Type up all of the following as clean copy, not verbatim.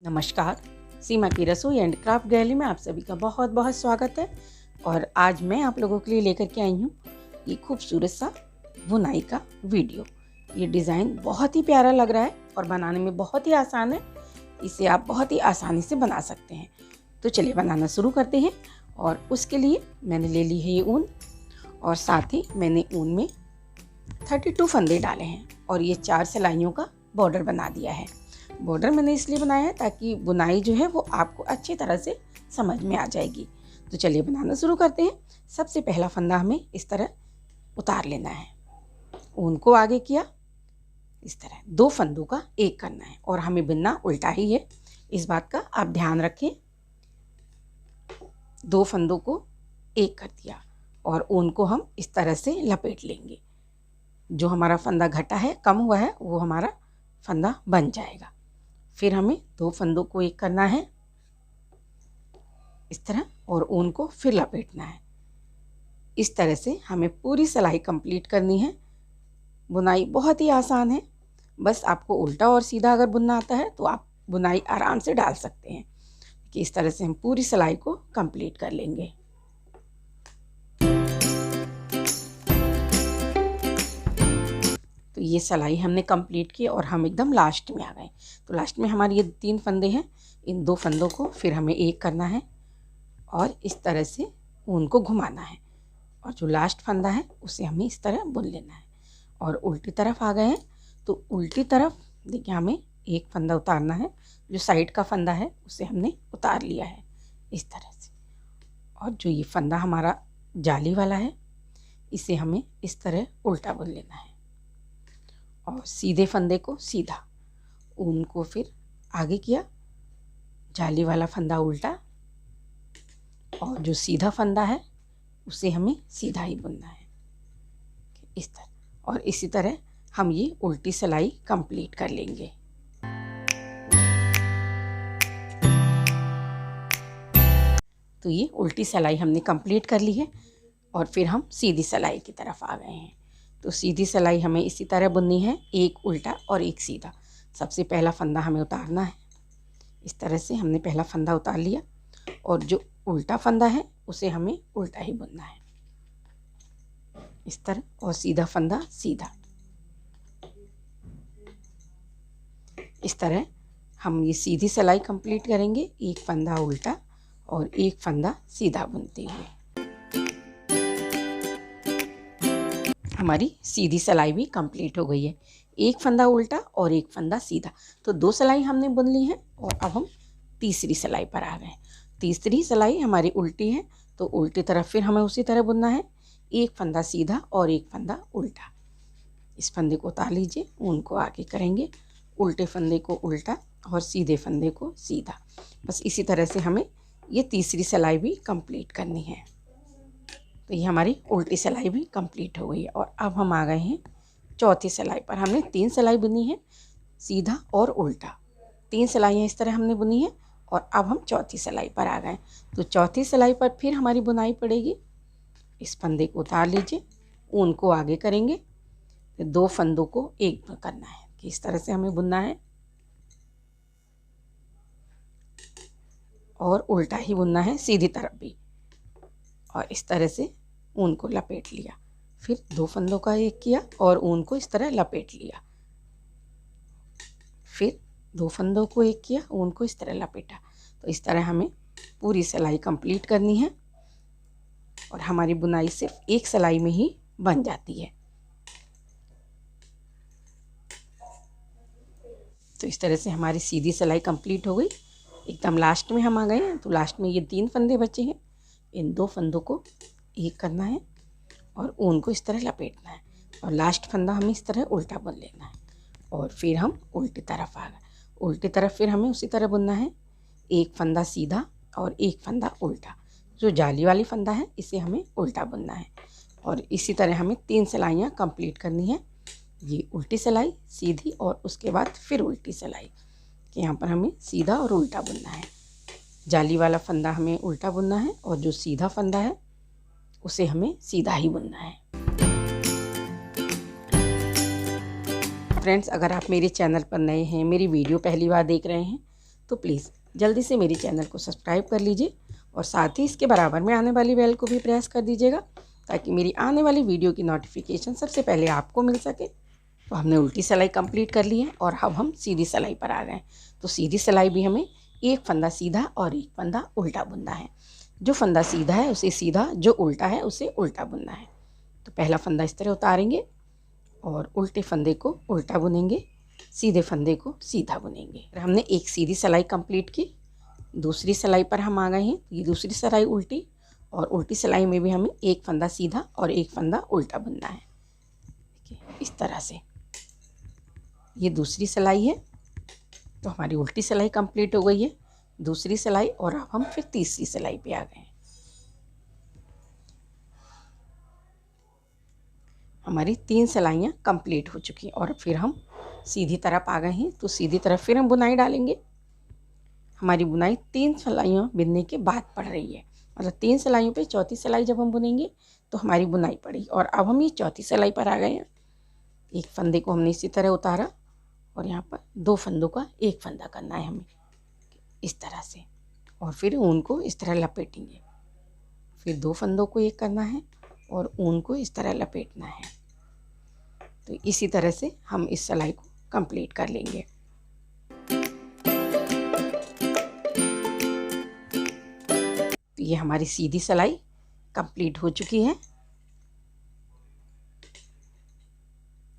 नमस्कार। सीमा की रसोई एंड क्राफ्ट गैलरी में आप सभी का बहुत बहुत स्वागत है। और आज मैं आप लोगों के लिए लेकर के आई हूँ ये खूबसूरत सा बुनाई का वीडियो। ये डिज़ाइन बहुत ही प्यारा लग रहा है और बनाने में बहुत ही आसान है। इसे आप बहुत ही आसानी से बना सकते हैं। तो चलिए बनाना शुरू करते हैं। और उसके लिए मैंने ले ली है ये ऊन, और साथ ही मैंने ऊन में 32 फंदे डाले हैं और ये 4 सिलाइयों का बॉर्डर बना दिया है। बॉर्डर मैंने इसलिए बनाया है ताकि बुनाई जो है वो आपको अच्छी तरह से समझ में आ जाएगी। तो चलिए बनाना शुरू करते हैं। सबसे पहला फंदा हमें इस तरह उतार लेना है। ऊन को आगे किया, इस तरह 2 फंदों का एक करना है और हमें बुनना उल्टा ही है, इस बात का आप ध्यान रखें। 2 फंदों को एक कर दिया और ऊन को हम इस तरह से लपेट लेंगे। जो हमारा फंदा घटा है, कम हुआ है, वो हमारा फंदा बन जाएगा। फिर हमें 2 फंदों को एक करना है इस तरह और ऊन को फिर लपेटना है। इस तरह से हमें पूरी सिलाई कंप्लीट करनी है। बुनाई बहुत ही आसान है, बस आपको उल्टा और सीधा अगर बुनना आता है तो आप बुनाई आराम से डाल सकते हैं। कि इस तरह से हम पूरी सिलाई को कंप्लीट कर लेंगे। तो ये सिलाई हमने कंप्लीट की और हम एकदम लास्ट में आ गए। तो लास्ट में हमारे ये 3 फंदे हैं, इन 2 फंदों को फिर हमें एक करना है और इस तरह से ऊन को घुमाना है और जो लास्ट फंदा है उसे हमें इस तरह बुन लेना है। और उल्टी तरफ आ गए हैं तो उल्टी तरफ देखिए हमें एक फंदा उतारना है। जो साइड का फंदा है उसे हमने उतार लिया है इस तरह से। और जो ये फंदा हमारा जाली वाला है इसे हमें इस तरह उल्टा बुन लेना है और सीधे फंदे को सीधा, ऊन को फिर आगे किया, जाली वाला फंदा उल्टा और जो सीधा फंदा है उसे हमें सीधा ही बुनना है इस तरह। और इसी तरह हम ये उल्टी सिलाई कंप्लीट कर लेंगे। तो ये उल्टी सिलाई हमने कंप्लीट कर ली है और फिर हम सीधी सिलाई की तरफ आ गए हैं। तो सीधी सिलाई हमें इसी तरह बुननी है, एक उल्टा और एक सीधा। सबसे पहला फंदा हमें उतारना है, इस तरह से हमने पहला फंदा उतार लिया और जो उल्टा फंदा है उसे हमें उल्टा ही बुनना है इस तरह, और सीधा फंदा सीधा। इस तरह हम ये सीधी सिलाई कंप्लीट करेंगे, एक फंदा उल्टा और एक फंदा सीधा बुनते हुए। हमारी सीधी सिलाई भी कंप्लीट हो गई है, एक फंदा उल्टा और एक फंदा सीधा। तो 2 सिलाई हमने बुन ली है और अब हम तीसरी सिलाई पर आ गए। तीसरी सिलाई हमारी उल्टी है तो उल्टी तरफ फिर हमें उसी तरह बुनना है, एक फंदा सीधा और एक फंदा उल्टा। इस फंदे को उतार लीजिए, ऊन को आगे करेंगे, उल्टे फंदे को उल्टा और सीधे फंदे को सीधा। बस इसी तरह से हमें ये तीसरी सिलाई भी कंप्लीट करनी है। तो ये हमारी उल्टी सिलाई भी कंप्लीट हो गई है। और अब हम आ गए हैं चौथी सिलाई पर। हमने 3 सिलाई बुनी है, सीधा और उल्टा, 3 सिलाइयाँ इस तरह हमने बुनी है और अब हम चौथी सिलाई पर आ गए। तो चौथी सिलाई पर फिर हमारी बुनाई पड़ेगी। इस फंदे को उतार लीजिए, ऊन को आगे करेंगे, फिर 2 फंदों को एक करना है कि इस तरह से हमें बुनना है और उल्टा ही बुनना है सीधी तरफ भी। और इस तरह से ऊन को लपेट लिया, फिर 2 फंदों का एक किया और ऊन को इस तरह लपेट लिया, फिर 2 फंदों को एक किया, ऊन को इस तरह लपेटा। तो इस तरह हमें पूरी सिलाई कंप्लीट करनी है और हमारी बुनाई सिर्फ एक सिलाई में ही बन जाती है। तो इस तरह से हमारी सीधी सिलाई कंप्लीट हो गई। एकदम लास्ट में हम आ गए हैं। तो लास्ट में ये 3 फंदे बचे हैं, इन 2 फंदों को एक करना है और ऊन को इस तरह लपेटना है और लास्ट फंदा हमें इस तरह उल्टा बुन लेना है। और फिर हम उल्टी तरफ आ गए। उल्टी तरफ फिर हमें उसी तरह बुनना है, एक फंदा सीधा और एक फंदा उल्टा। जो जाली वाली फंदा है इसे हमें उल्टा बुनना है और इसी तरह हमें 3 सिलाइयाँ कंप्लीट करनी है। ये उल्टी सिलाई, सीधी और उसके बाद फिर उल्टी सिलाई, कि यहाँ पर हमें सीधा और उल्टा बुनना है। जाली वाला फंदा हमें उल्टा बुनना है और जो सीधा फंदा है उसे हमें सीधा ही बुनना है। फ्रेंड्स, अगर आप मेरे चैनल पर नए हैं, मेरी वीडियो पहली बार देख रहे हैं, तो प्लीज़ जल्दी से मेरे चैनल को सब्सक्राइब कर लीजिए और साथ ही इसके बराबर में आने वाली बेल को भी प्रेस कर दीजिएगा ताकि मेरी आने वाली वीडियो की नोटिफिकेशन सबसे पहले आपको मिल सके। तो हमने उल्टी सिलाई कंप्लीट कर ली है और अब हम सीधी सिलाई पर आ गए। तो सीधी सिलाई भी हमें एक फंदा सीधा और एक फंदा उल्टा बुनना है। जो फंदा सीधा है उसे सीधा, जो उल्टा है उसे उल्टा बुनना है। तो पहला फंदा इस तरह उतारेंगे और उल्टे फंदे को उल्टा बुनेंगे, सीधे फंदे को सीधा बुनेंगे। हमने एक सीधी सिलाई कंप्लीट की। दूसरी सिलाई पर हम आ गए हैं। ये दूसरी सिलाई उल्टी, और उल्टी सिलाई में भी हमें एक फंदा सीधा और एक फंदा उल्टा बुनना है। देखिए इस तरह से ये दूसरी सिलाई है। तो हमारी उल्टी सिलाई कंप्लीट हो गई है, दूसरी सिलाई, और अब हम फिर तीसरी सिलाई पे आ गए हैं। हमारी 3 सिलाइयाँ कंप्लीट हो चुकी हैं और फिर हम सीधी तरफ आ गए हैं। तो सीधी तरफ फिर हम बुनाई डालेंगे। हमारी बुनाई 3 सिलाइयाँ बिनने के बाद पड़ रही है, मतलब 3 सिलाइयों पे चौथी सिलाई जब हम बुनेंगे तो हमारी बुनाई पड़ी। और अब हम ये चौथी सिलाई पर आ गए हैं। एक फंदे को हमने इसी तरह उतारा और यहाँ पर 2 फंदों का एक फंदा करना है हमें इस तरह से, और फिर ऊन को इस तरह लपेटेंगे। फिर 2 फंदों को एक करना है और ऊन को इस तरह लपेटना है। तो इसी तरह से हम इस सिलाई को कंप्लीट कर लेंगे। तो ये हमारी सीधी सिलाई कंप्लीट हो चुकी है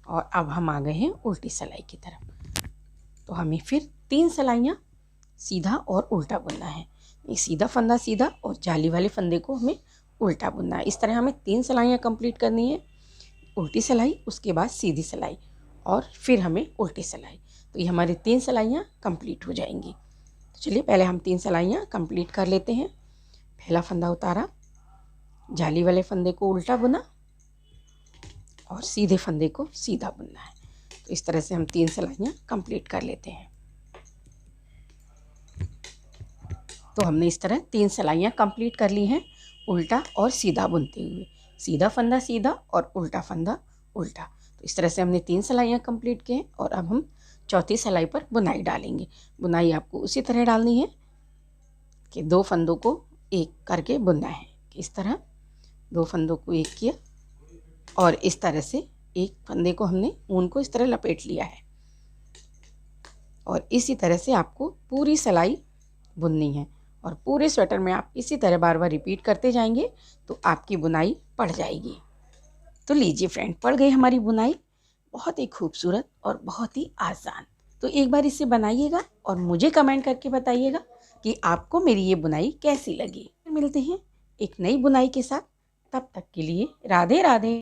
और अब हम आ गए हैं उल्टी सिलाई की तरफ। तो हमें फिर 3 सिलाइयाँ सीधा और उल्टा बुनना है। ये सीधा फंदा सीधा और जाली वाले फंदे को हमें उल्टा बुनना है। इस तरह हमें 3 सिलाइयाँ कंप्लीट करनी है। उल्टी सिलाई, उसके बाद सीधी सिलाई और फिर हमें उल्टी सिलाई। तो ये हमारी 3 सिलाइयाँ कंप्लीट हो जाएंगी। तो चलिए पहले हम 3 सिलाइयाँ कंप्लीट कर लेते हैं। पहला फंदा उतारा, जाली वाले फंदे को उल्टा बुना और सीधे फंदे को सीधा बुनना है। तो इस तरह से हम 3 सिलाइयाँ कंप्लीट कर लेते हैं। तो हमने इस तरह 3 सिलाइयाँ कंप्लीट कर ली हैं, उल्टा और सीधा बुनते हुए। सीधा फंदा सीधा और उल्टा फंदा उल्टा। तो इस तरह से हमने 3 सिलाइयाँ कंप्लीट की हैं और अब हम चौथी सिलाई पर बुनाई डालेंगे। बुनाई आपको उसी तरह डालनी है कि 2 फंदों को एक करके बुनना है। इस तरह 2 फंदों को एक किया और इस तरह से एक फंदे को हमने ऊन को इस तरह लपेट लिया है और इसी तरह से आपको पूरी सिलाई बुननी है। और पूरे स्वेटर में आप इसी तरह बार बार रिपीट करते जाएंगे तो आपकी बुनाई पड़ जाएगी। तो लीजिए फ्रेंड, पड़ गई हमारी बुनाई, बहुत ही खूबसूरत और बहुत ही आसान। तो एक बार इसे बनाइएगा और मुझे कमेंट करके बताइएगा कि आपको मेरी ये बुनाई कैसी लगी। मिलते हैं एक नई बुनाई के साथ, तब तक के लिए राधे राधे।